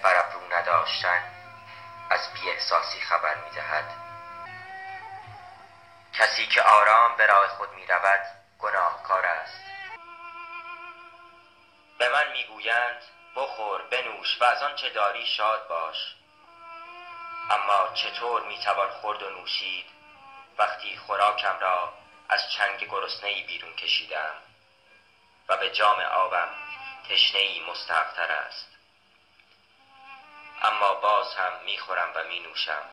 بر ابرو نداشتن از بی‌احساسی خبر می‌دهد. کسی که آرام به راه خود می‌رود گناهکار است. به من می‌گویند بخور، بنوش و از آن چه داری شاد باش. اما چطور می‌توان خورد و نوشید وقتی خوراکم را از چنگ گرسنه‌ای بیرون کشیدم و به جام آبم تشنه‌ای مستحق‌تر است. اما باز هم می‌خورم و می‌نوشم.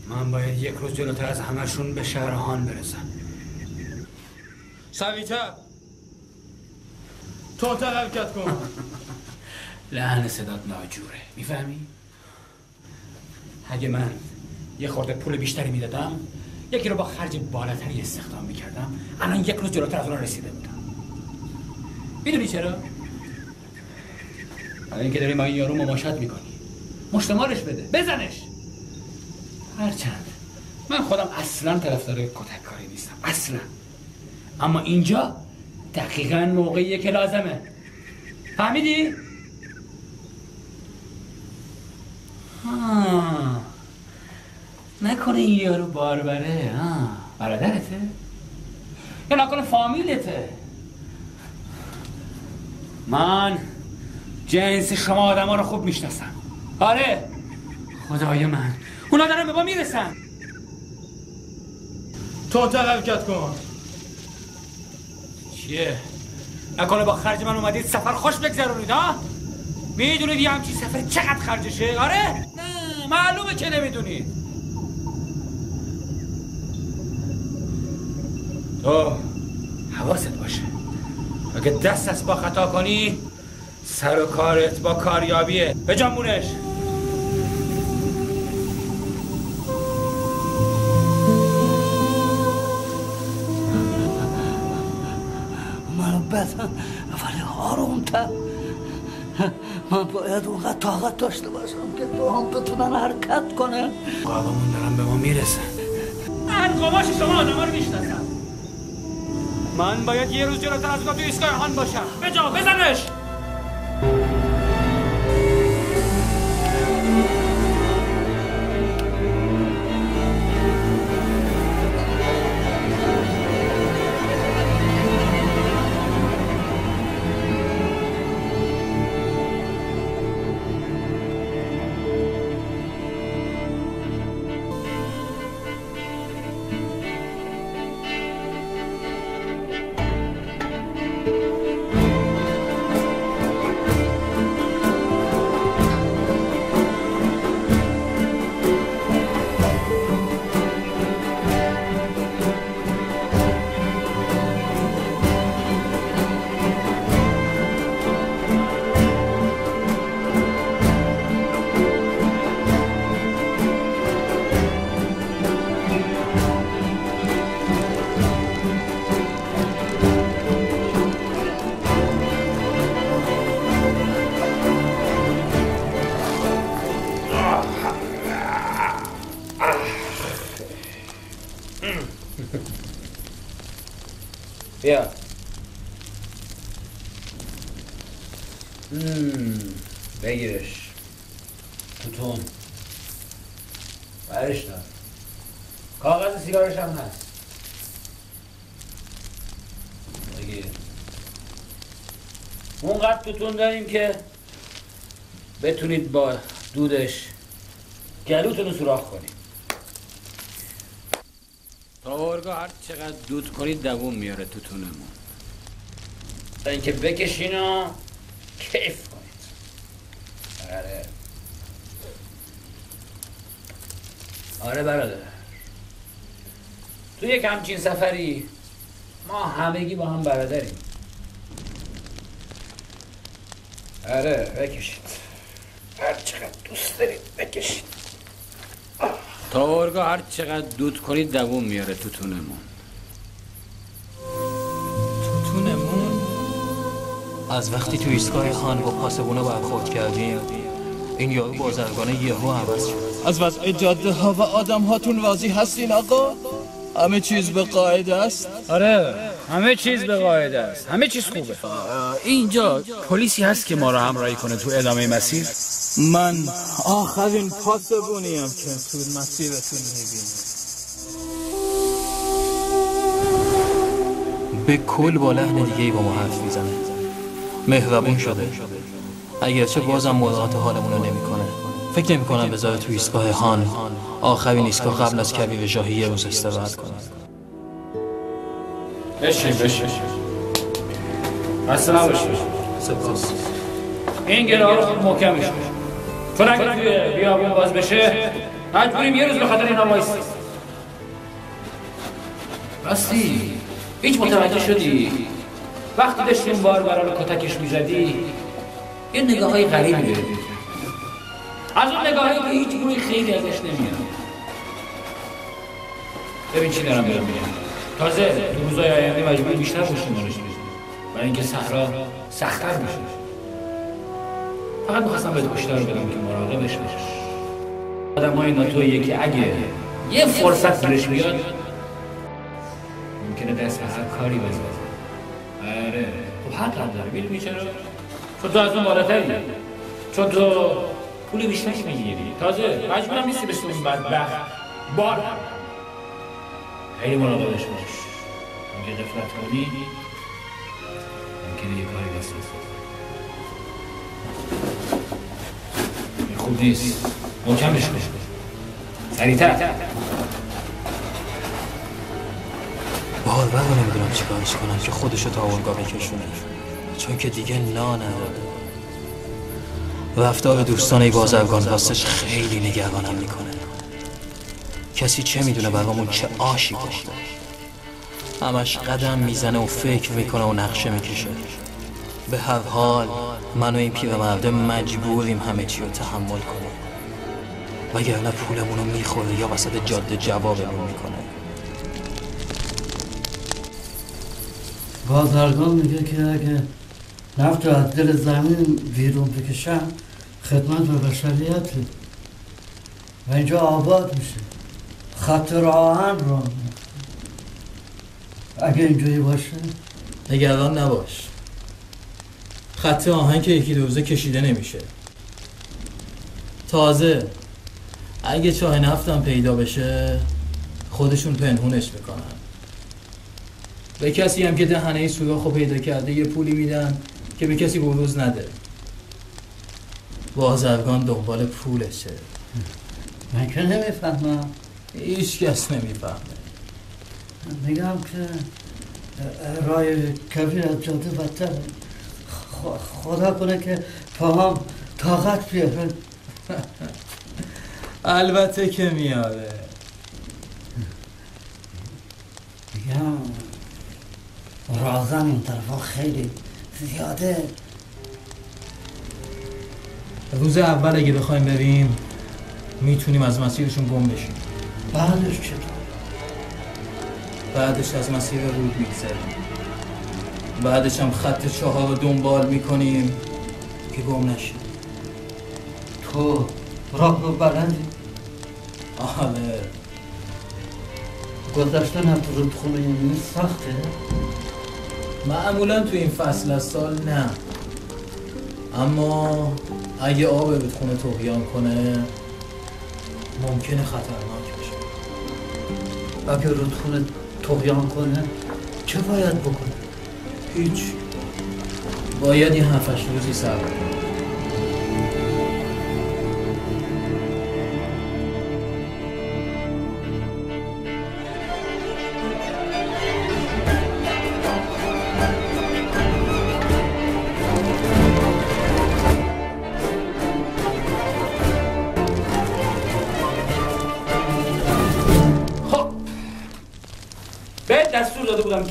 من باید یک روز جلوتر از همشون به شهر هان برسم. سویتر تو حرکت کن. لحن صدات ناجوره، میفهمی؟ اگه من یه خورده پول بیشتری میدادم یکی رو با خرج بالاتری استخدام میکردم الان یک روز جلوتر از اون رسیده بودم. میدونی چرا؟ الان اینکه داری با این یارو مماشات میکنی، مشتمالش بده، بزنش. هرچند من خودم اصلا طرفدار کتک کاری نیستم اصلا، اما اینجا دقیقاً موقعیه که لازمه. فهمیدی؟ نکنه این یارو باربره؟ برادرته؟ یا نکنه فامیلته؟ من جنس شما آدم ها رو خوب میشناسم. آره خدای من اونا دارن به ما میرسن. تو حرکت کن. چیه؟ نکنه با خرج من اومدید سفر خوش بگذرونید ها؟ میدونید یه همچین سفر چقدر خرجشه؟ آره؟ نه معلومه که نمیدونید. تو حواست باشه اگه دست از با خطا کنی سر و کارت با کاریابیه. به جنبونش. منو بدم ولی آرومتر. من باید اونقدر طاقت داشته باشم که تو هم بتونن حرکت کنه. قابمون دارن به ما میرسن. من قماش شما آدم ها رو میشناسم. من باید یه روز جلوتر از اونا تو ایستگاه هان باشم. بجا بزنش. بیا. بگیرش. توتون. برش دار. کاغذ سیگارش هم هست. بگیر. اونقدر توتون داریم که بتونید با دودش گلوتون رو سوراخ کنید. تاورگا هر چقدر دود کنید دووم میاره تو تونمون. تا اینکه بکشین و کیف کنید. آره برادر، تو یک همچین سفری ما همگی با هم برادریم. آره بکشید، هر چقدر دوست دارید بکشید. تاورگا هر چقدر دود کنید دووم میاره تو تونمون. تو تونمون؟ از وقتی تو ایستگاه خان با پاسبونا برخورد کردیم این یارو بازرگانه یهو عوض شد. از وضع جاده ها و آدم هاتون راضی هستین آقا؟ همه چیز به قاعده است؟ آره همه چیز به قاعده است، همه چیز خوبه. اینجا پلیسی هست که ما رو همراهی کنه تو ادامه مسیر؟ من آخرین پاسبونیم که تو مسیرتون میبینم. به کل با لحن دیگه‌ای با ما حرف میزنه، مهربون شده، اگرچه بازم مراعات حالمون رو نمیکنه. فکر نمی‌کنم بذاره تو ایستگاه خان آخرین ایستگاه قبل از کبیر شاهی یه روز استراحت کنه. بشین خسته نباشید. سپاس. این گله‌ها رو خوب محکمش کن، چون اگه توی بیابون باز بشه مجبوریم یه روز به خاطر اینا وایسیم. راستی هیچ متوجه شدی وقتی داشتیم باربرا رو کتکش میزدی یه نگاه‌های غریبی بهت، از اون نگاهی که هیچ گروهی خیلی ازش نمیاد. ببین چی دارم بهت میگم، تازه تو روزهای آینده مجبور بیشتر پشتیبانش بشیم برای اینکه صحرا سخت‌تر میشه. فقط می‌خواستم بهت هشدار بدم که مراقبش باش. آدم‌های ناتویی که اگه یه فرصت گیرش بیاد ممکنه دست به هر کاری بزنه. آره خب حق هم داره. می‌دونی چرا؟ چون تو از اون بالاتری، چون تو پول بیشتری میگیری، تازه مجبورم نیستی بشه اون بدبخت بار. خیلی مراقبش باش، اگه غفلت کنی ممکنه یه کاری بسازی. خوب نیست، محکمش کن، سریع‌تر. باربر رو نمیدونم چی کارش کنم که خودشو تا اونگاه بکشونه، چون که دیگه نا نداره. رفتار دوستان بازرگان راستش خیلی نگرانم میکنه. کسی چه میدونه برامون چه آشی پشته، همش قدم میزنه و فکر میکنه و نقشه میکشه. به هر حال من و این پیرمرده مجبوریم همه چی رو تحمل کنیم، وگرنه پولمونو میخوره یا وسط جاده جوابمون میکنه. بازرگان میگه که اگه نفت رو از دل زمین بیرون بکشن خدمت به بشریت و اینجا آباد میشه، خط راهن رو. اگه اینجوری باشه نگران نباش، خط آهن که یکی دو روزه کشیده نمیشه. تازه اگه چاه نفتم پیدا بشه خودشون پنهونش میکنن. به کسی هم که دهنه سوراخو پیدا کرده یه پولی میدن که به کسی بروز نده. بازرگان دنبال پولشه. من که نمیفهمم. هیچ کس نمیفهمه. میگم که رای کبیر از جاده بدتره. خدا کنه که پاهم طاقت بیاره. البته که میاره. میگم رازم این طرفا خیلی زیاده. روز اول اگه بخوایم بریم میتونیم از مسیرشون گم بشیم. بعدش چطور؟ بعدش از مسیر رود میگذریم، بعدش هم خط چاه رو دنبال میکنیم که گم نشیم. تو راه رو بلندی؟ آره. گذشتن از رودخونه این سخته؟ معمولا تو این فصل از سال نه، اما اگه آب رودخونه طغیان کنه ممکنه خطرناک بشه. اگه رودخونه طغیان کنه چه باید بکنه؟ هیچ، باید این 7-8 روزی صبر کنه.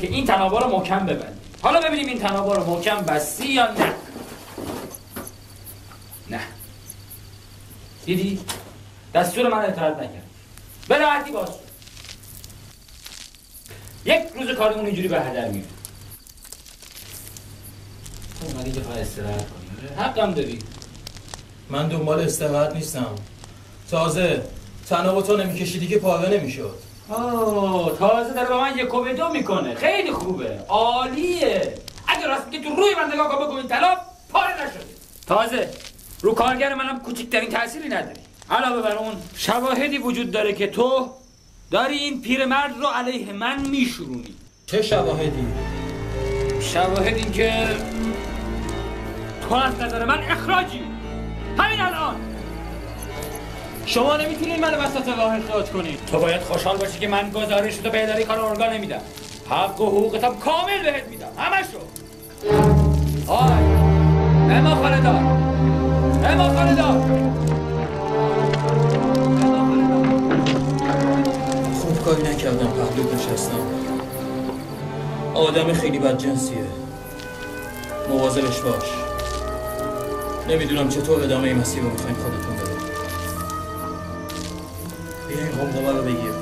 که این تنابا رو محکم ببندی. حالا ببینیم این تنابا رو محکم بستی یا نه. نه دیدی؟ دستور من اطاعت نکرد. به راحتی باز شد. یک روز کارمون اینجوری به هدر میره. تو اومدی که فقط استراحت کنی. حقم داری. من دنبال استراحت نیستم. تازه تناب تو نمیکشیدی که پاره نمیشد. تازه داره با من 1 و 2 میکنه. خیلی خوبه، عالیه. اگه راست میگه تو روی من نگاه کن بگو این طلا پاره نشده. تازه رو کارگر منم کوچکترین تأثیری نداری. علاوه بر اون شواهدی وجود داره که تو داری این پیرمرد رو علیه من میشورونی. چه شواهدی؟ شواهد این که تو از نظر من اخراجی. همین الان شما نمیتونید منو وسط راه اخراج کنید. تو باید خوشحال باشی که من گزارش رو به اداره کار ارگان نمیدم. حق و حقوقتم کامل بهت میدم، همشو. آی اما خالدار، اما خالدار، خوب کاری نکردم پهلو نشستم. آدم خیلی بدجنسیه، مواظبش باش. نمیدونم چطور ادامه این مسیر رو میخواین خودتون برید. بیا این قمقمه رو بگیر،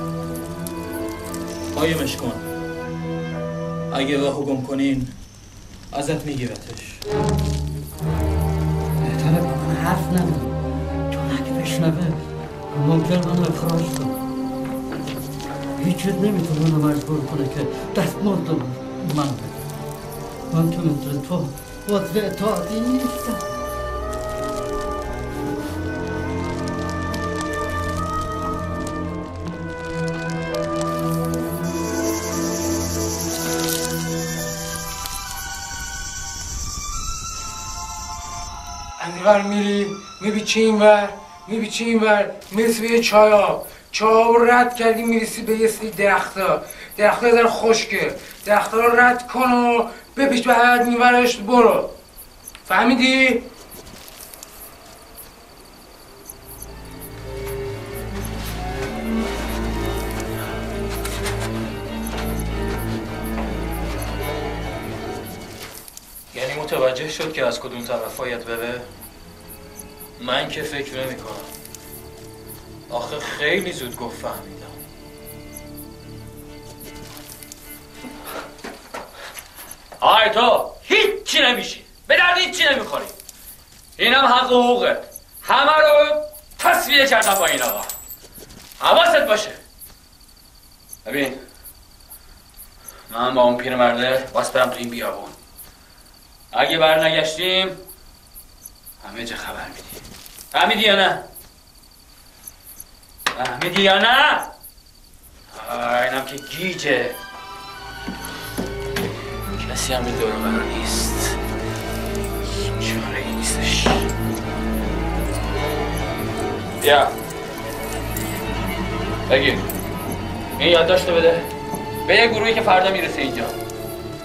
قایمش کن. اگه راهو گم کنین ازت میگیرتش. بهتره با من حرف نزن، چون اگه بشنوه ممکن من اخراج کنه. هیچ چیز نمیتونه منو مجبور کنه که دستمزد من بده. من تو مثل تو عضو اطاعتی نیستم. اینور میری میبیچی اینور، میبیچی اینور، میرسی به یه چایاب رو رد کردی میرسی به یه سری درختا در خشکه. درختا رو رد کن و بپیش به حد اینورش برو. فهمیدی؟ یعنی متوجه شد که از کدوم طرف باید بره؟ من که فکر نمی کنم. آخه خیلی زود گفت فهمیدم. آی تو هیچی نمیشی، به درد هیچی نمیخوری. اینم حق و حقوقت. همه رو تصفیه کردم با این آقا. حواست باشه. ببین من با اون پیرمرده باز برم تو این بیابون. اگه برنگشتیم همه جا خبر میدی. فهمیدی یا نه؟ فهمیدی یا نه؟ اینم که گیجه. کسی هم این دور برا نیست. چاره ای نیستش. بیا بگیر این یادداشتو بده به یه گروهی که فردا میرسه اینجا.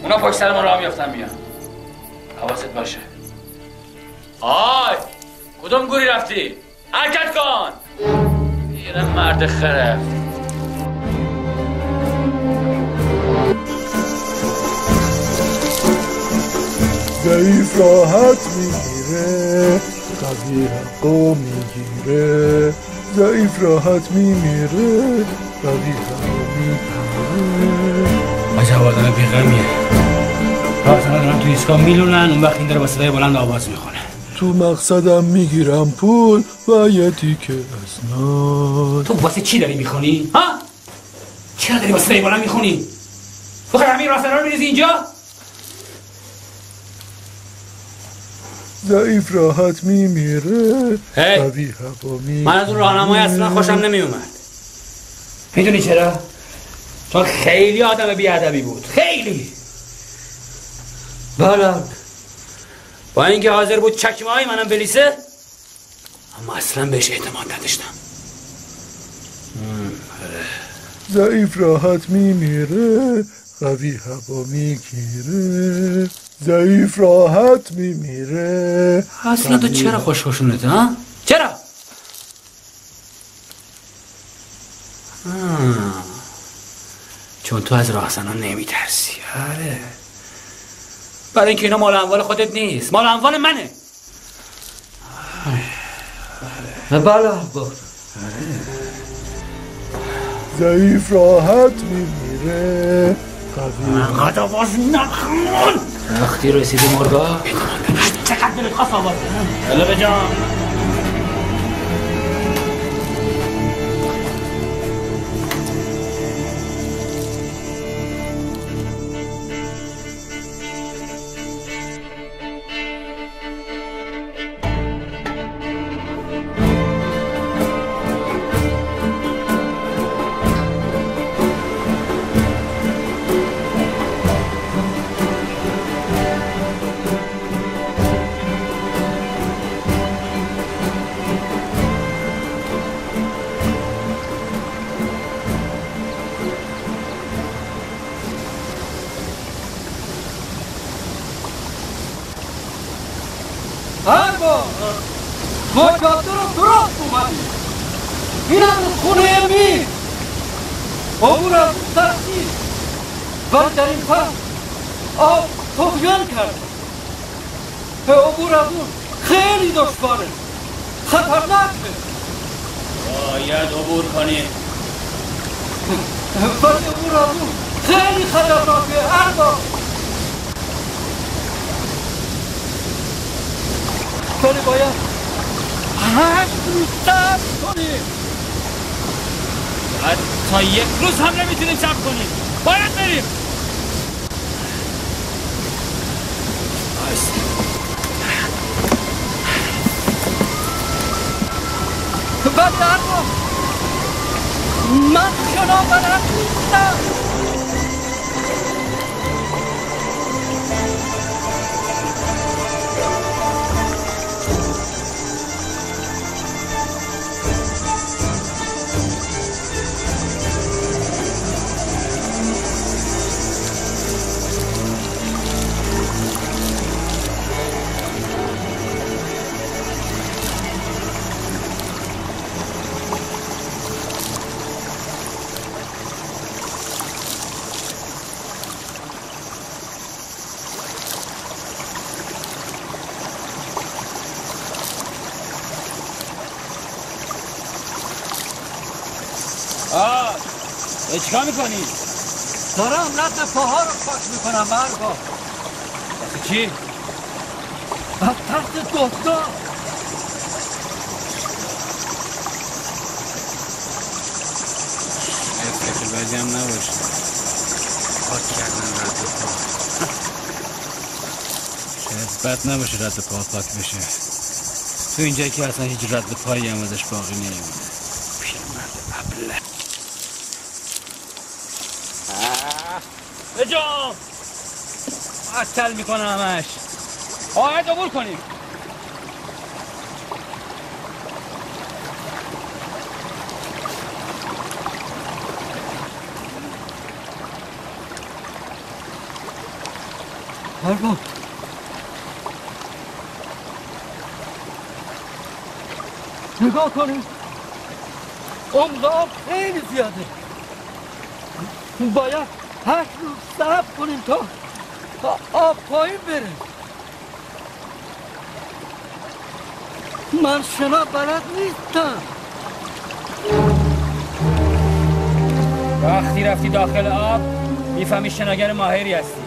اونا پشت سر ما راه میافتن میان. حواست باشه. آی کدوم گوری رفتی؟ حرکت کن. یه مرد خرف. ضعیف راحت میگیره، قوی حقا میگیره. ضعیف راحت میمیره، قوی حقا میگیره. عجب آدم بیغمیه. رفتن دارم تو ایستگاه میلونن، اون وقت این داره با صدای بلند آواز میخونه. تو مقصدم میگیرم پول و یه تیکه اسناد. تو واسه چی داری میخونی؟ ها؟ چرا داری با صدای بلند میخونی؟ بخوای همین راستنا رو میریزی اینجا؟ ضعیف راحت میمیره، قوی حقا میگیره. من از اون راهنمای اصلا خوشم نمیومد. میدونی چرا؟ چون خیلی آدم بیادبی بود. خیلی. بله. با اینکه حاضر بود چکمه های منم بلیسه، اما اصلا بهش اعتماد نداشتم. ضعیف راحت میمیره، قوی هوا میگیره. ضعیف راحت میمیره. اصلا تو چرا خوشخوشونته ها؟ چرا؟ چون تو از راهزنان نمیترسی. بله، برای اینکه اینا مال اموال خودت نیست، مال اموال منه. بله ضعیف راحت میمیره، قوی انقدر آواز نخون. وقتی رسیدی مرگا چقدر دلت خواست آواز بله بجام. ما جاده رو درست اومدیم. این از خونه میر عبور از سختی و در این پس آب طغیان کرد. عبور از اون خیلی دشواره، خطرناکه. باید عبور کنیم. ولی عبور از اون خیلی خطرناکه ارباب. ولی باید 8 روز صبر کنیم. حتی یک روز هم نمیتونیم صبر کنیم. باید بریم. ولی ارباب من شنا بلد نیستم. چیکار میکنی؟ دارم رد پاها رو پاک میکنم ارباب. چی؟ از ترس دزدا. فکر بدی هم نباشه. پاک کردن رد پا. شاید بد نباشه رد پا پاک بشه. تو اینجایی که اصلا هیچ رد پایی هم ازش باقی نمیمونه. پیرمرد ابله. بجام معطل میکنه همش. باید عبور کنیم. ارباب نگاه کنیم، عمق آب خیلی زیاده. باید 8 روز صبر کنیم تا آب پایین بره. من شنا بلد نیستم. وقتی رفتی داخل آب میفهمی شناگر ماهری هستی.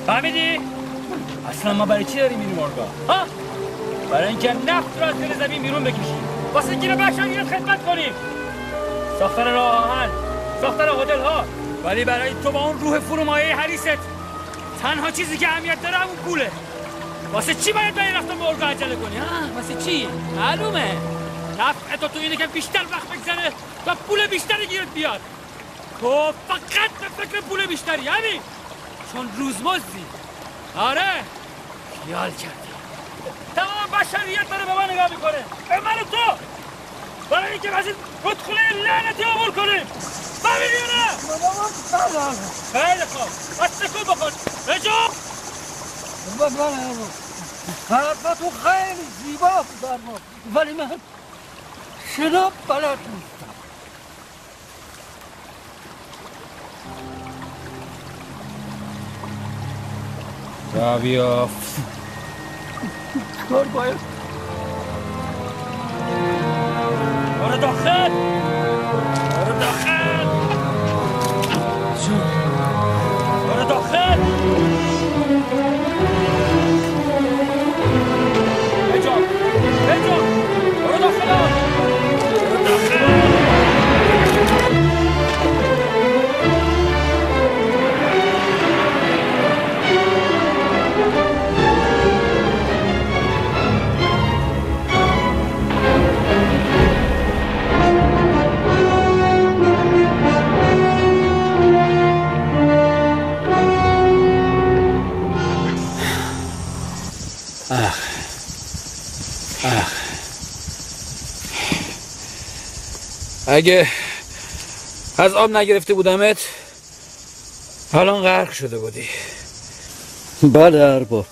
فهمیدی؟ اصلا ما برای چی داریم میریم اونجا؟ ها؟ برای اینکه نفت رو از دل زمین بیرون بکشیم. واسه گیر بشریت خدمت کنیم. ساختن راه آهن، ساختن هتل ها. ولی برای تو با اون روح فرومایه حریصت تنها چیزی که اهمیت داره همون پوله. واسه چی باید برای رفتن به اونجا عجله کنی؟ ها؟ واسه چی؟ معلومه. نفع تو اینه که بیشتر وقت بگذره و پول بیشتری گیرت بیاد. تو فقط به فکر پول بیشتری همین. چون روزمزدی. آره خیال کردی تمام بشریت داره به من نگاه میکنه، به من و تو، برای اینکه از این رودخونه لعنتی عبور کنیم. فهمیدی یا نه؟ خیلی خوب بس سکون بکن. رجوع حرفتون خیلی زیبا بود ارباب، ولی من شنا بلد نیستم. را بیا. کار باید برو داخل. برو داخل. برو داخل. بجا بجا. برو داخل. برو داخل. اگه از آب نگرفته بودمت الان غرق شده بودی. بله ارباب.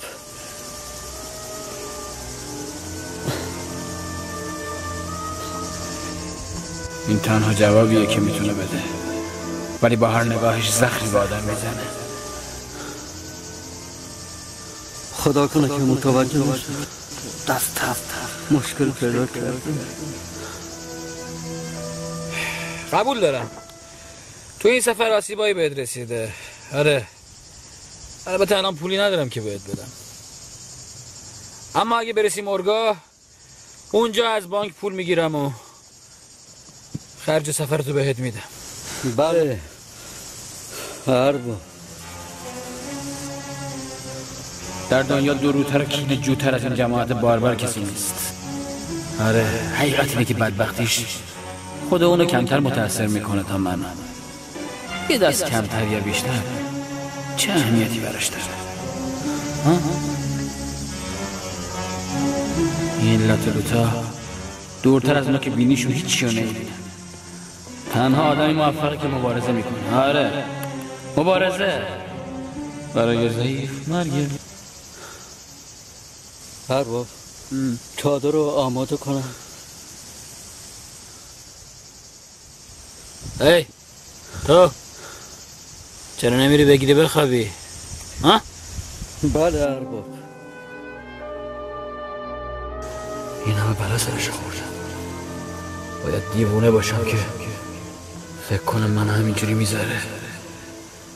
این تنها جوابیه که میتونه بده، ولی با هر نگاهش زخمی به آدم میزنه. خدا کنه که متوجه باشه. دست مشکل پیدا کرده. قبول دارم تو این سفر آسیبایی بهت رسیده. آره، البته الان پولی ندارم که بهت بدم، اما اگه برسیم اورگاه اونجا از بانک پول میگیرم و خرج سفرتو بهت میدم. بله ارباب. در دنیا دروتر و کینه جوتر از این جماعت باربر کسی نیست. آره، حقیقت اینه که بدبختیش خود اونو کمتر متاثر میکنه تا من. یه دست کمتر یا بیشتر چه اهمیتی براش داره؟ این لاتلوتا دورتر از اونا که بینیشون هیچی رو نمیبینن. تنها آدمی موفقه که مبارزه میکنه. آره، مبارزه برای ضعیف مرگه. ارباب چادر رو آماده کنم. ای تو چرا نمیری بگیری بخوابی؟ ها؟ بله ارباب. این همه بلا سرش خوردم. باید دیوونه باشم که فکر کنم من همینجوری میذاره.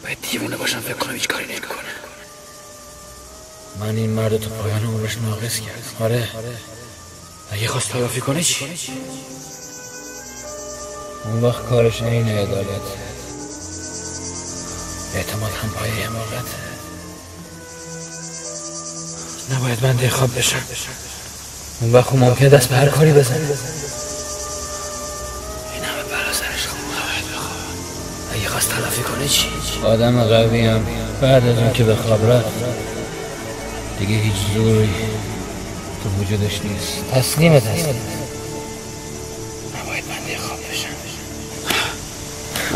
باید دیوونه باشم فکر کنم هیچ کاری نمیکنه. من این مرد تو پایان عمرش ناقص کردم. آره، اگه خواست تلافی کنه چی؟ اون وقت کارش اینه عدالت. اعتماد هم پایه حماقت. نباید بنده خواب بشم. اون وقت ممکنه دست به هر کاری بزنه. این همه بلا سرش نباید بخواب. اگه خواست تلافی کنه چی؟ آدم قوی هم بعد از اون که به خواب رفت دیگه هیچ زوری تو وجودش نیست. تسلیم. نباید بنده خواب بشم.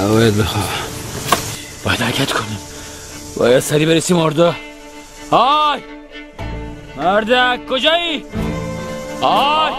نباید بخواب. باید حرکت کنیم. باید سریع برسیم اردو. آی مردک کجایی؟ آی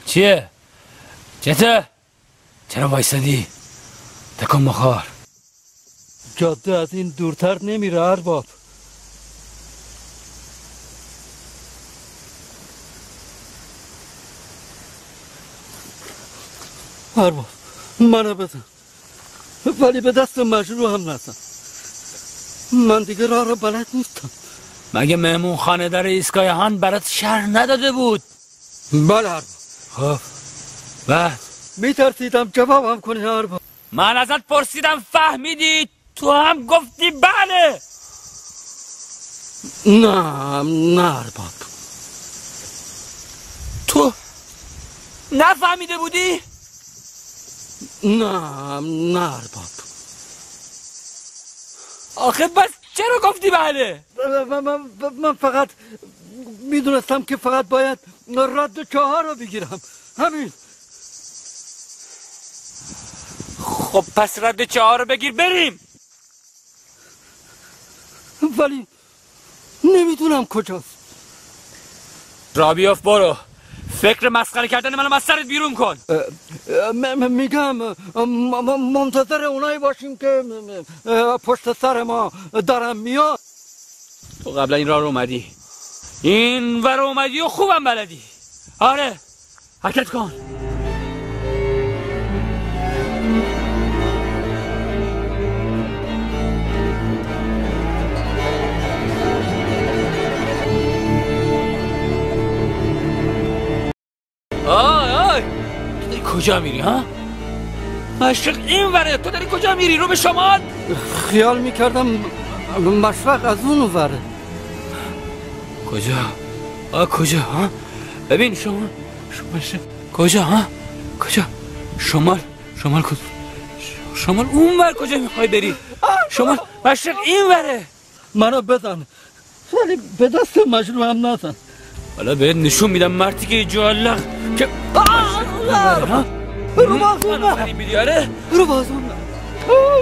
چیه؟ چته؟ چرا وایسادی؟ تکن مخار. جاده از این دورتر نمیره ارباب. ارباب منو بزن، ولی به دست مجروح هم نزن. من دیگه راه رو بلد نیستم. مگه مهمون خانه در ایستگاه هان برات شرح نداده بود؟ بله ارباب. خب بعد میترسیدم جوابم کنی ارباب. من ازت پرسیدم فهمیدی؟ تو هم گفتی بله. نه ارباب. تو نفهمیده بودی؟ نه ارباب. آخه بس چرا گفتی بله؟ من فقط میدونستم که فقط باید رد 4 رو بگیرم، همین. خب پس رد 4 رو بگیر بریم. ولی نمیدونم کجاست. را بیافت برو. فکر مسخره کردن منو از سرت بیرون کن. میگم منتظر اونایی باشیم که پشت سر ما دارن میاد. تو قبلا این راه رو اومدی، این ور اومدی و خوبم بلدی. آره حرکت کن. آی تو داری کجا میری ها؟ مشرق این وره، تو داری کجا میری؟ رو به شمال؟ خیال میکردم مشرق از اون وره. کجا؟ کجا ها؟ ببین شمال کجا ها؟ کجا؟ شمال کجا؟ شمال اون ور کجا میخوای بری؟ شمال مشرق این وره. منو بزن ولی به دست مجنونم نزن. حالا بهت نشون میدم مردی که جالق که رو بازون نه. فری میدی آره؟ رو بازون نه.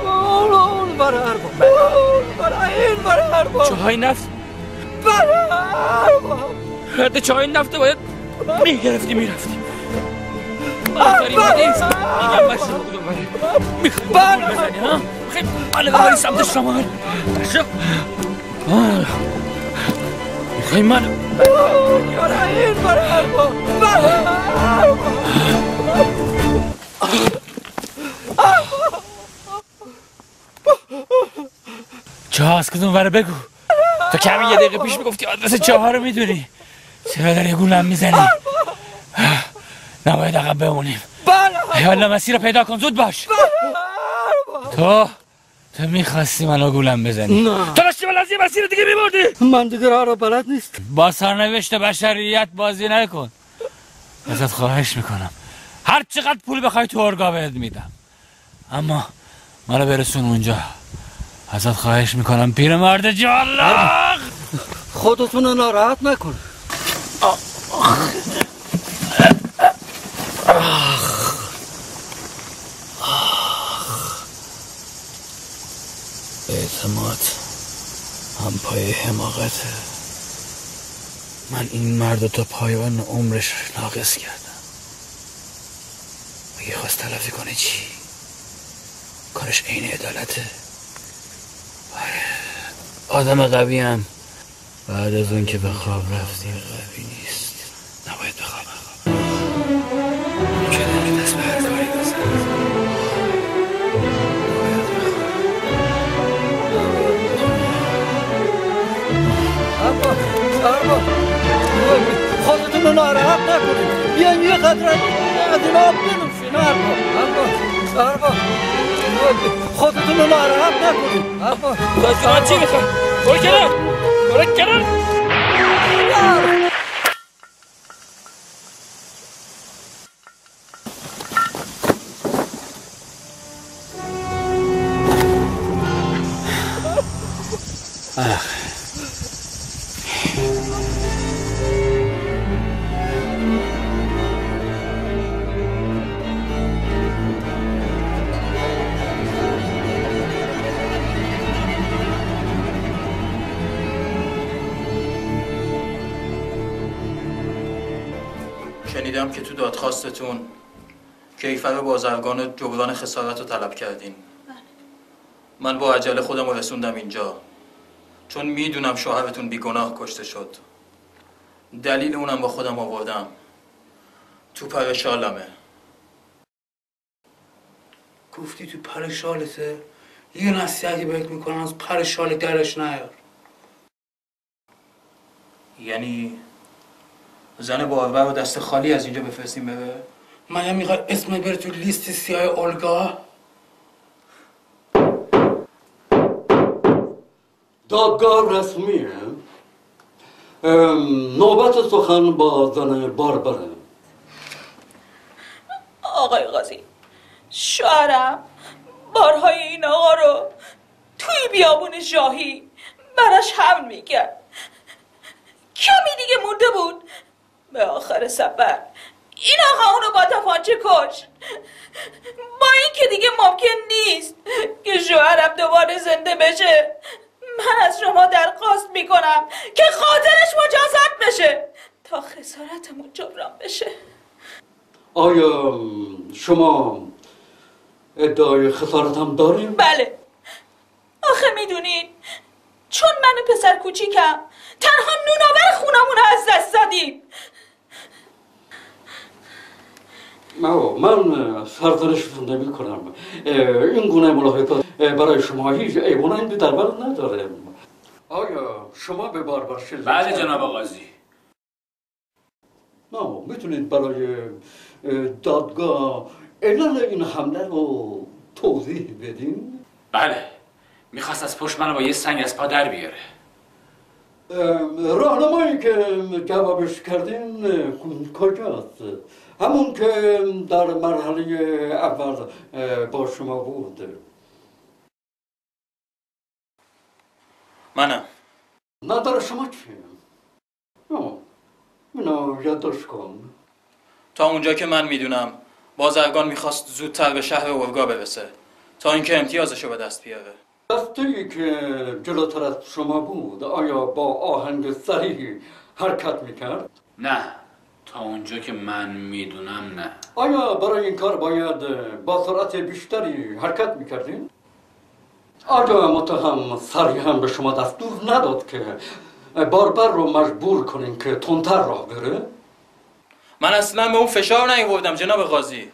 اون بره ارباب. این بره ارباب. چاهای نفت بره ارباب. رد چاهای نفت باید میگرفتی میرفتی. فری میدی میگم مشرق کدوم وره. میخوای بول بزنی ها؟ میخوای بله ببری سمت شمال. مشرق میخوای منو این بره ارباب. چاه از کدوم وره بگو. تو کمی یه دقیقه پیش میگفتی آدرس چاه رو میدونی. چرا داری گولم میزنی؟ نباید عقب بمونیم. یالا مسیر رو پیدا کن زود باش. تو میخواستی منو گولم بزنی. تو داشتی من از یه مسیر دیگه میبردی. من دیگه راه رو بلد نیست. با سرنوشت بشریت بازی نکن. ازت خواهش میکنم هر چقدر پول بخوای تو ارگا بهت میدم، اما منو برسون اونجا. ازت خواهش میکنم پیرمرد جالق. خودتون رو ناراحت نکن. اعتماد هم پای حماقته. من این مرد تا پایان عمرش ناقص کردم. اگه خواست تلافی کنه چی؟ کارش عین عدالته. آدم قوی هم بعد از اون که به خواب رفتی قوی نیست. نباید بخوابم. ممکنه دست به هر کاری بزن. ارباب خودتون رو ناراحت نکنید. بیاین یه قدر از این آب بنوشین. ارباب خودتون رو ناراحت نکنید. ارباب تو چی میخوای؟ برو کنار. شنیدم که تو دادخواستتون کیفر بازرگان جبران خسارت رو طلب کردین. من با عجله خودم رو رسوندم اینجا چون میدونم شوهرتون بیگناه کشته شد. دلیل اونم با خودم آوردم. تو پر شالمه. گفتی تو پر شالته؟ یه نصیحتی بهت میکنم از پر شال درش نیار. یعنی زن باربر رو دست خالی از اینجا بفرستیم بره؟ منم میخواد اسم بره تو لیست سیاه اولگا. دادگاه رسمیه. نوبت سخن با زن باربره. آقای قاضی، شوهرم بارهای این آقا رو توی بیابون جاهی براش حمل میکرد. کمی دیگه مونده بود به آخر سفر این آقا اونو با تپانچه کش. با این که دیگه ممکن نیست که شوهرم دوباره زنده بشه، من از شما درخواست میکنم که خاطرش مجازات بشه تا خسارتمون جبران بشه. آیا شما ادعای خسارت هم داریم؟ بله. آخه میدونین چون من و پسر کوچیکم تنها نوناور خونمون رو از دست دادیم. من سرزنشتون نمی کنم. این گونه ملاحظات برای شما هیچ عیبی در بر نداره. آیا شما به باربر شلیک؟ بله جناب قاضی. میتونید برای دادگاه علل این حمله رو توضیح بدین؟ بله، میخواست از پشت منو با یه سنگ از پا در بیاره. راهنمایی که جوابش کردین کجاست؟ همون که در مرحله اول با شما بود. منم. نظر شما چیه؟ اینو یادداشت کن. تا اونجا که من میدونم بازرگان میخواست زودتر به شهر اولگا برسه تا اینکه امتیازشو به دست بیاره. دسته‌ای که جلوتر از شما بود آیا با آهنگ صریحی حرکت میکرد؟ نه، تا اونجا که من میدونم نه. آیا برای این کار باید با سرعت بیشتری حرکت میکردین؟ آیا متهم صریحاً به شما دستور نداد که باربر رو مجبور کنین که تندتر راه بره؟ من اصلا به اون فشار نیاوردم جناب قاضی.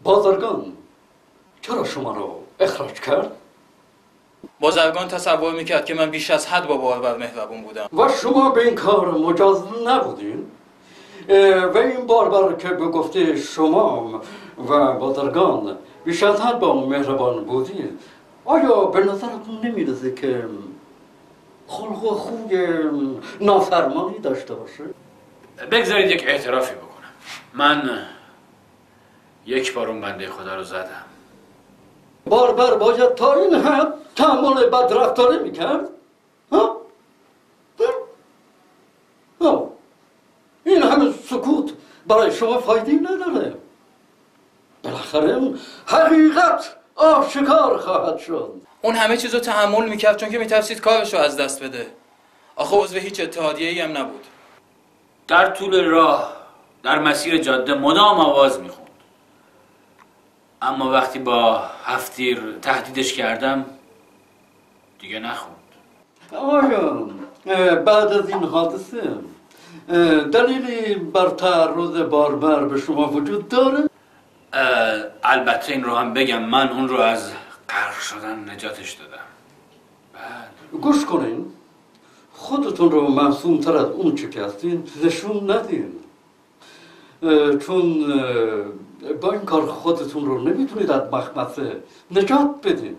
بازرگان چرا شما رو اخراج کرد؟ بازرگان تصور میکرد که من بیش از حد با باربر مهربون بودم و شما به این کار مجاز نبودین؟ و این باربر که به گفته شما و بازرگان بیش از حد با اون مهربان بودین، آیا به نظرتون نمیرسه که خلق و خوی نافرمانی داشته باشه؟ بگذارید یک اعترافی بکنم. من یک بار اون بنده خدا رو زدم. باربر باید تا این حد تحمل بدرفتاری میکرد؟ این همه سکوت برای شما فایده نداره. بالاخره حقیقت آشکار خواهد شد. اون همه چیزو تحمل میکرد چون که میترسید کارشو از دست بده. آخه عضو هیچ اتحادیه‌ای هم نبود. در طول راه در مسیر جاده مدام آواز میخوند، اما وقتی با هفتیر تهدیدش کردم دیگه نخوند. آیا بعد از این حادثه دلیلی بر تعرض باربر به شما وجود داره؟ البته این رو هم بگم من اون رو از غرق شدن نجاتش دادم. گوش کنین، خودتون رو معصوم تر از اون چه که هستین نشون ندین، چون با این کار خودتون رو نمیتونید از مخمصه نجات بدین.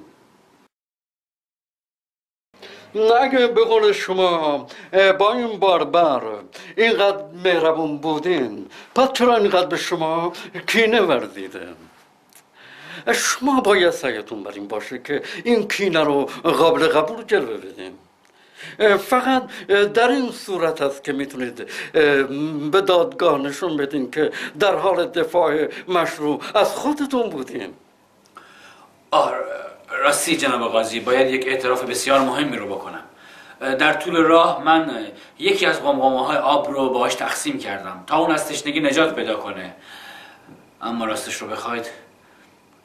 اگه به قول شما با این باربر اینقدر مهربون بودین، پس چرا اینقدر به شما کینه ورزیده؟ شما باید سعیتون بر این باشه که این کینه رو قابل قبول جلوه بدین. فقط در این صورت هست که میتونید به دادگاه نشون بدین که در حال دفاع مشروع از خودتون بودین. راستی جناب قاضی، باید یک اعتراف بسیار مهمی رو بکنم. در طول راه من یکی از قمقمه‌های آب رو باهاش تقسیم کردم تا اون از تشنگی نجات پیدا کنه، اما راستش رو بخواید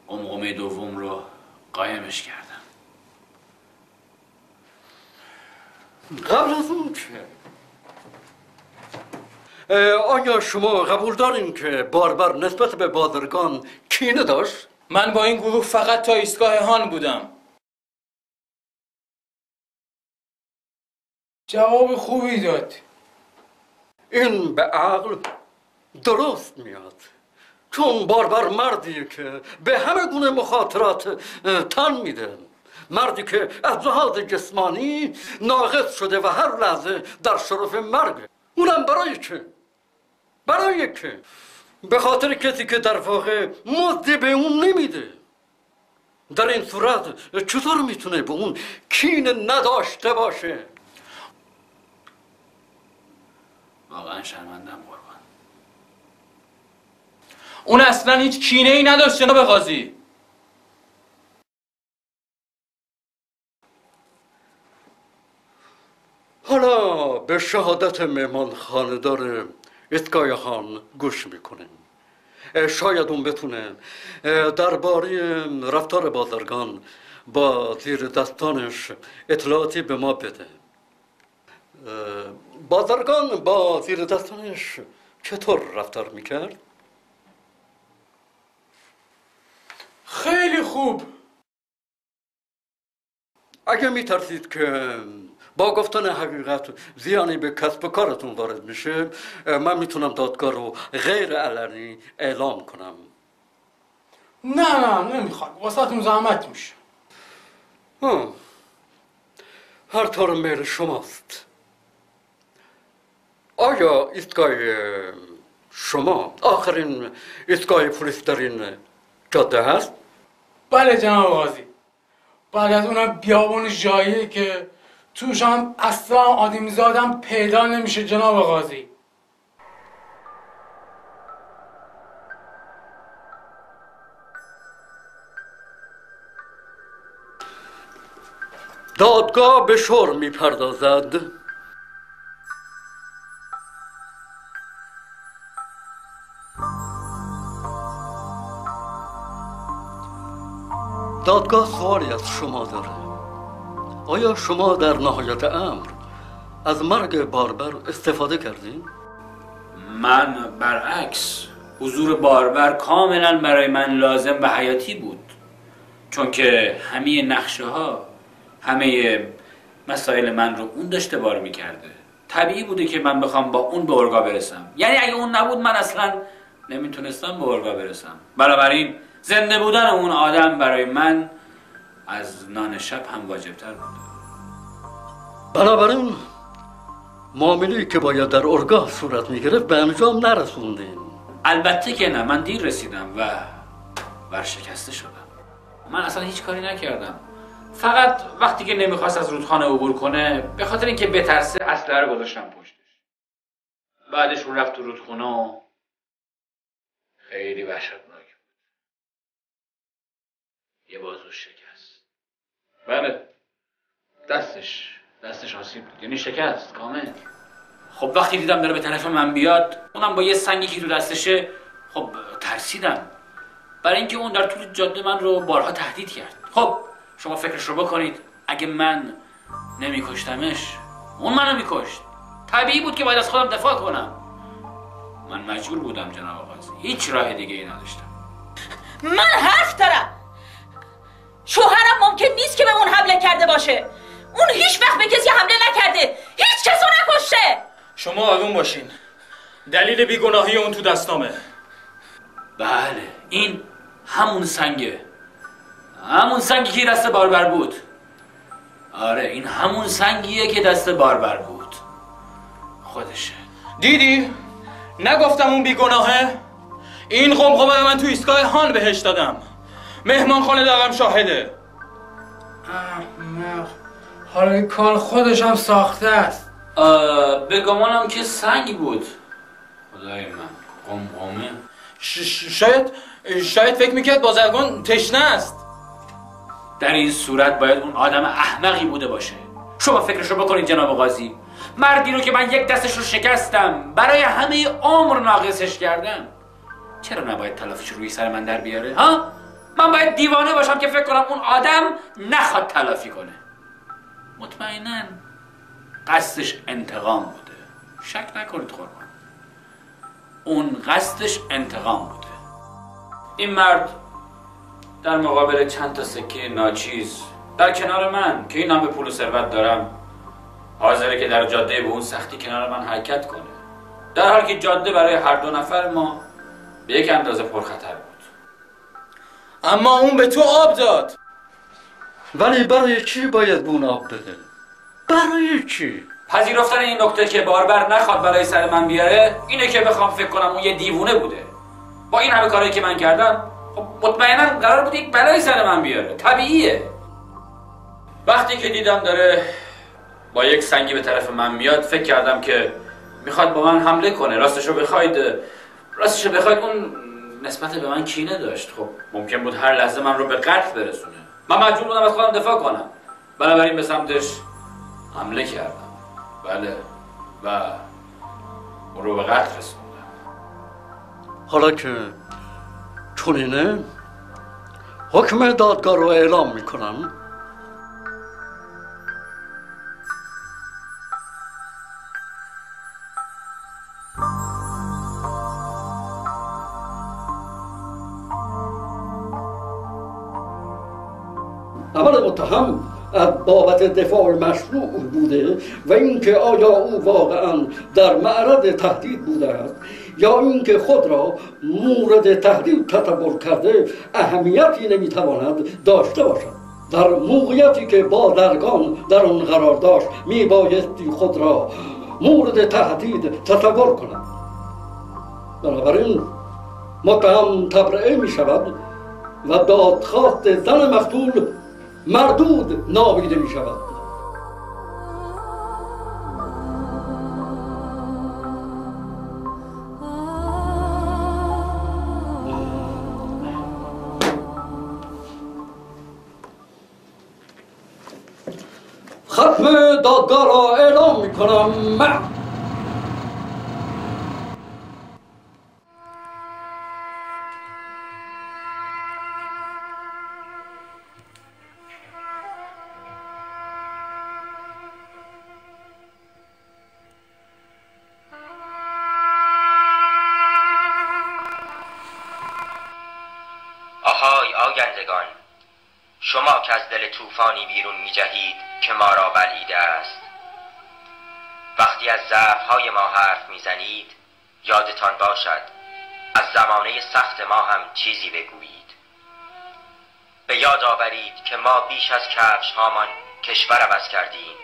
قمقمه دوم رو قایمش کردم. قبل از اون چه؟ آیا شما قبول دارین که باربر نسبت به بازرگان کینه داشت؟ من با این گروه فقط تا ایستگاه هان بودم. جواب خوبی داد. این به عقل درست میاد، چون باربر مردی که به همه گونه مخاطرات تن میده، مردی که از لحاظ جسمانی ناقص شده و هر لحظه در شرف مرگ، اونم برای که به خاطر کسی که در واقع مزدی به اون نمیده. در این صورت چطور میتونه به اون کین نداشته باشه؟ واقعا شرمندم قربان. اون اصلا هیچ کینه ای نداشت جناب قاضی. حالا به شهادت مهمان خانه‌دار اسکای خان گوش میکنیم. شاید اون بتونه درباره رفتار بازرگان با زیر دستانش اطلاعاتی به ما بده. بازرگان با زیر دستانش چطور رفتار میکرد؟ خیلی خوب. اگه میترسید که با گفتن حقیقت زیانی به کسب و کارتون وارد میشه، من میتونم دادگاه رو غیر علنی اعلام کنم. نه نمیخواد، واسهتون زحمت میشه. هر طور میل شماست. آیا ایستگاه شما آخرین ایستگاه پلیس در این جاده هست؟ بله جناب قاضی. بعد از اونم بیابون ژاهیه که توش هم اصلا آدمیزادم پیدا نمیشه جناب قاضی. دادگاه به شور میپردازد. دادگاه سوالی از شما داره. آیا شما در نهایت امر از مرگ باربر استفاده کردین؟ من برعکس، حضور باربر کاملا برای من لازم و حیاتی بود، چون که همه نقشه ها، همه مسائل من رو اون داشته بار میکرده. طبیعی بوده که من بخوام با اون به اورگا برسم. یعنی اگه اون نبود من اصلا نمیتونستم به اورگا برسم. بنابراین زنده بودن اون آدم برای من از نان شب هم واجبتر بود. بنابراین معامله‌ای که باید در اورگاه صورت میگرفت به انجام نرسوندین. البته که نه، من دیر رسیدم و ورشکسته شدم. من اصلا هیچ کاری نکردم، فقط وقتی که نمیخواست از رودخانه عبور کنه به خاطر اینکه بترسه اسلحه رو گذاشتم پشتش. بعدش اون رفت تو رودخانه و خیلی وحشتناک بود. یه بازوش شکست. بله، دستش آسیب بود، یعنی شکست کامل. خب وقتی دیدم داره به طرف من بیاد، اونم با یه سنگی که تو دستشه، خب ترسیدم، برای اینکه اون در طول جاده من رو بارها تهدید کرد. خب شما فکرش رو بکنید، اگه من نمیکشتمش اون منو میکشت. طبیعی بود که باید از خودم دفاع کنم. من مجبور بودم جناب قاضی، هیچ راه دیگه ای نداشتم. من حرف دارم. شوهرم ممکن نیست که به اون حمله کرده باشه. اون هیچ وقت به کسی حمله نکرده، هیچ کس رو نکشته. شما آروم باشین، دلیل بیگناهی اون تو دستامه. بله، این همون سنگه، همون سنگی که دست باربر بود. آره، این همون سنگیه که دست باربر بود، خودشه. دیدی؟ نگفتم اون بیگناهه؟ این قمقمه من تو ایستگاه هان بهش دادم، مهمان خانه دارم شاهده. حالا کار خودش هم ساخته است. به گمانم که سنگ بود. خدای من، قمقمه. شاید فکر میکرد بازرگان تشنه است. در این صورت باید اون آدم احمقی بوده باشه. شما فکرش رو بکنید جناب قاضی. مردی رو که من یک دستش رو شکستم، برای همه عمر ناقصش کردم، چرا نباید تلافیش روی سر من در بیاره؟ ها؟ من باید دیوانه باشم که فکر کنم اون آدم نخواد تلافی کنه. مطمئناً قصدش انتقام بوده. شک نکنید قربان، اون قصدش انتقام بوده. این مرد در مقابل چند تا سکه ناچیز در کنار من که این هم به پول و ثروت دارم، حاضره که در جاده به اون سختی کنار من حرکت کنه. در حالی که جاده برای هر دو نفر ما به یک اندازه پرخطر بود. اما اون به تو آب داد. ولی برای چی باید اون آب بده؟ برای چی؟ پذیرفتن این نکته که باربر نخواد برای سر من بیاره اینه که بخوام فکر کنم اون یه دیوونه بوده. با این همه کاری که من کردم خب مطمئنا قرار بود یک بلای سر من بیاره. طبیعیه. وقتی که دیدم داره با یک سنگی به طرف من میاد فکر کردم که میخواد با من حمله کنه. راستشو بخواید اون نسبت به من کینه داشت. خب ممکن بود هر لحظه من رو به قتل برسونه. من مجبور بودم از خودم دفاع کنم. بنابراین به سمتش حمله کردم. بله و اون رو به قتل رسوندم. حالا که چنینه حکم دادگاه رو اعلام میکنم. عمل متهم بابت دفاع مشروع بوده و اینکه آیا او واقعا در معرض تهدید بوده است یا اینکه خود را مورد تهدید تصور کرده اهمیتی نمیتواند داشته باشد. در موقعیتی که بازرگان در آن قرار داشت میبایستی خود را مورد تهدید تصور کند. بنابراین متهم تبرئه می شود و دادخواست زن مقتول مردود نامیده می شود. ختم دادگاه را اعلام می کنم. آیندگان، شما که از دل طوفانی بیرون می جهید که ما را بلعیده است، وقتی از ضعف‌های ما حرف می زنید یادتان باشد از زمانه سخت ما هم چیزی بگویید. به یاد آورید که ما بیش از کفش هامان کشور عوض کردیم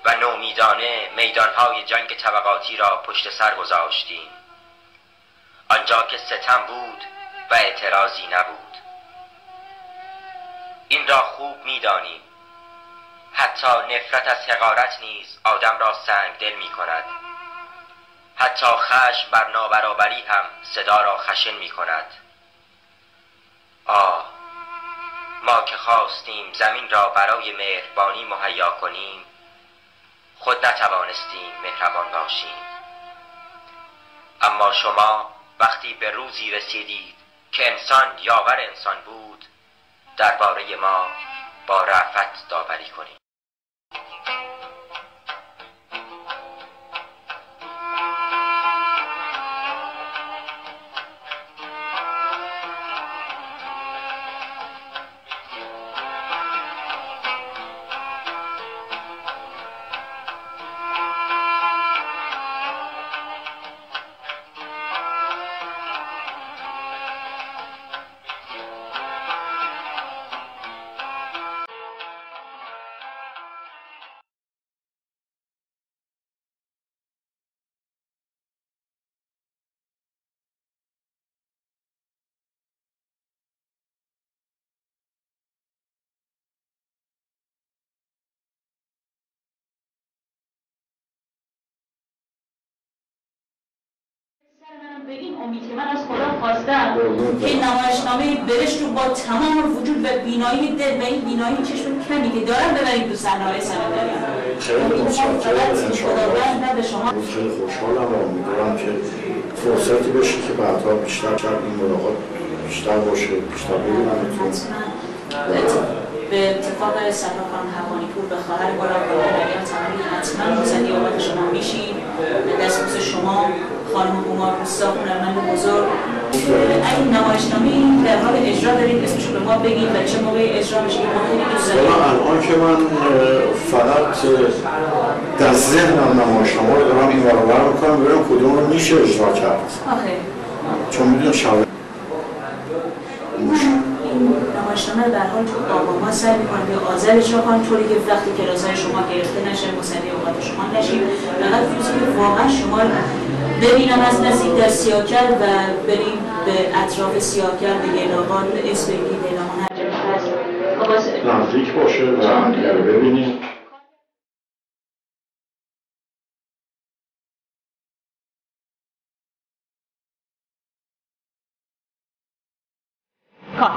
و نومیدانه میدانهای جنگ طبقاتی را پشت سر گذاشتیم، آنجا که ستم بود و اعتراضی نبود. این را خوب می‌دانیم. حتی نفرت از حقارت نیز آدم را سنگدل می کند. حتی خشم بر نابرابری هم صدا را خشن می کند. آه، ما که خواستیم زمین را برای مهربانی مهیا کنیم، خود نتوانستیم مهربان باشیم. اما شما وقتی به روزی رسیدید که انسان یاور انسان بود، درباره ما با رأفت داوری کنید. به این امید که من از خدا خواستم که این نمایشنامه برش رو با تمام وجود و بینایی دل و این بینایی چشم کمی که دارم ببرید تو صحنه‌های سنداری. خیلی خوشحالم و امیدوارم که فرصتی بشه که بعدها بیشتر این ملاقات بیشتر باشه، بیشتر ببینمتون. به اتفاق صفا خانم حقانی پور به خواهر گلاب مریم تمامی حتما موزدی آباد شما میشین. به دستبوس شما خانم قمار روستا هنرمند بزرگ اگه نمایشنامه در حال اجرا دارید اسمشو به ما بگید و چه موقع اجرا میشه که ما خیلی دوست داریم. الان که من فقط در ذهنم نمایشنامه رو دارم این ور و بر میکنم ببینم کدوم رو میشه اجرا کرد. چون میدونم شب نمایشنامه رو در حال تو آبان سعی می‌کنم یا آذر اجرا کنم طوری که وقتی کلاس‌های شما گرفته نشه مصدی اوقات شما نشید فقط روزی که واقعا شما ببینم از نزدیک در سیاه‌کل و بریم به اطراف سیاه‌کل به گیلاقان اسپیگی دیلامان هر جا هست نزدیک باشه و ببینیم. کار